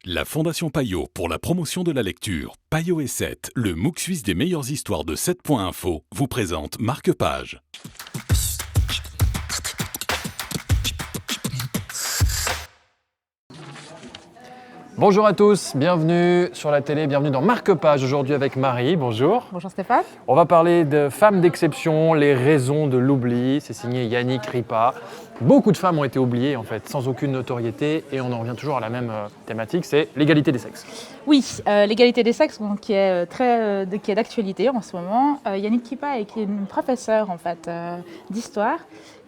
La Fondation Payot pour la promotion de la lecture, Payot et 7, le MOOC suisse des meilleures histoires de 7.info, vous présente Marque-Page. Bonjour à tous, bienvenue sur la télé, bienvenue dans Marque-Page, aujourd'hui avec Marie, bonjour. Bonjour Stéphane. On va parler de femmes d'exception, les raisons de l'oubli, c'est signé Yannick Ripa. Beaucoup de femmes ont été oubliées en fait, sans aucune notoriété, et on en revient toujours à la même thématique, c'est l'égalité des sexes. Oui, l'égalité des sexes qui est d'actualité en ce moment. Yannick Ripa est une professeure en fait, d'histoire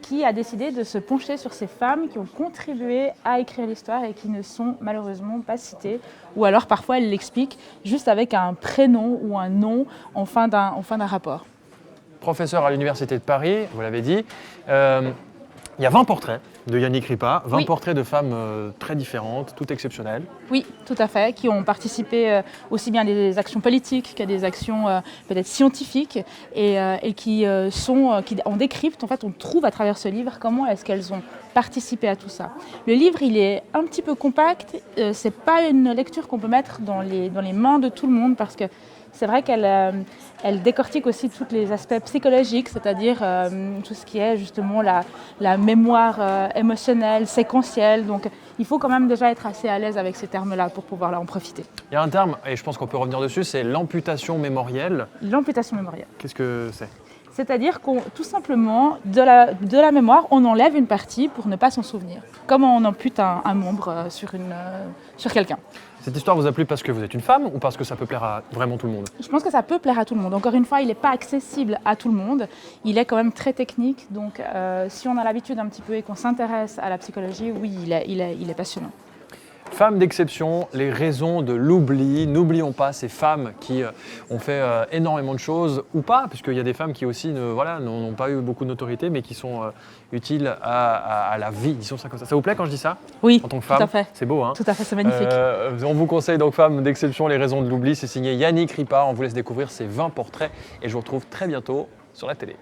qui a décidé de se pencher sur ces femmes qui ont contribué à écrire l'histoire et qui ne sont malheureusement pas citées, ou alors parfois elle l'explique juste avec un prénom ou un nom en fin d'un rapport. Professeur à l'Université de Paris, vous l'avez dit, il y a 20 portraits de Yannick Ripa, 20 portraits de femmes très différentes, toutes exceptionnelles. Oui, tout à fait, qui ont participé aussi bien à des actions politiques qu'à des actions peut-être scientifiques et qui en décryptent, en fait, on trouve à travers ce livre comment est-ce qu'elles ont participé à tout ça. Le livre, il est un petit peu compact, c'est pas une lecture qu'on peut mettre dans les mains de tout le monde parce que c'est vrai qu'elle décortique aussi tous les aspects psychologiques, c'est-à-dire tout ce qui est justement la mémoire émotionnelle, séquentielle. Donc il faut quand même déjà être assez à l'aise avec ces termes-là pour pouvoir en profiter. Il y a un terme, et je pense qu'on peut revenir dessus, c'est l'amputation mémorielle. L'amputation mémorielle. Qu'est-ce que c'est ? C'est-à-dire qu'on, tout simplement, de la mémoire, on enlève une partie pour ne pas s'en souvenir. Comme on ampute un membre sur quelqu'un. Cette histoire vous a plu parce que vous êtes une femme ou parce que ça peut plaire à vraiment tout le monde ? Je pense que ça peut plaire à tout le monde. Encore une fois, il n'est pas accessible à tout le monde. Il est quand même très technique. Donc, si on a l'habitude un petit peu et qu'on s'intéresse à la psychologie, oui, il est passionnant. Femmes d'exception, les raisons de l'oubli. N'oublions pas ces femmes qui ont fait énormément de choses, ou pas, puisqu'il y a des femmes qui aussi n'ont pas eu beaucoup de notoriété, mais qui sont utiles à la vie, disons ça comme ça. Ça vous plaît quand je dis ça ? Oui, en tant que femme, tout à fait. C'est beau, hein ? Tout à fait, c'est magnifique. On vous conseille donc Femmes d'exception, les raisons de l'oubli. C'est signé Yannick Ripa. On vous laisse découvrir ces 20 portraits et je vous retrouve très bientôt sur la télé.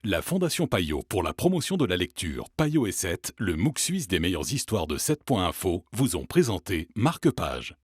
La Fondation Payot pour la promotion de la lecture, Payot et 7, le MOOC suisse des meilleures histoires de 7.info, vous ont présenté Marque-Page.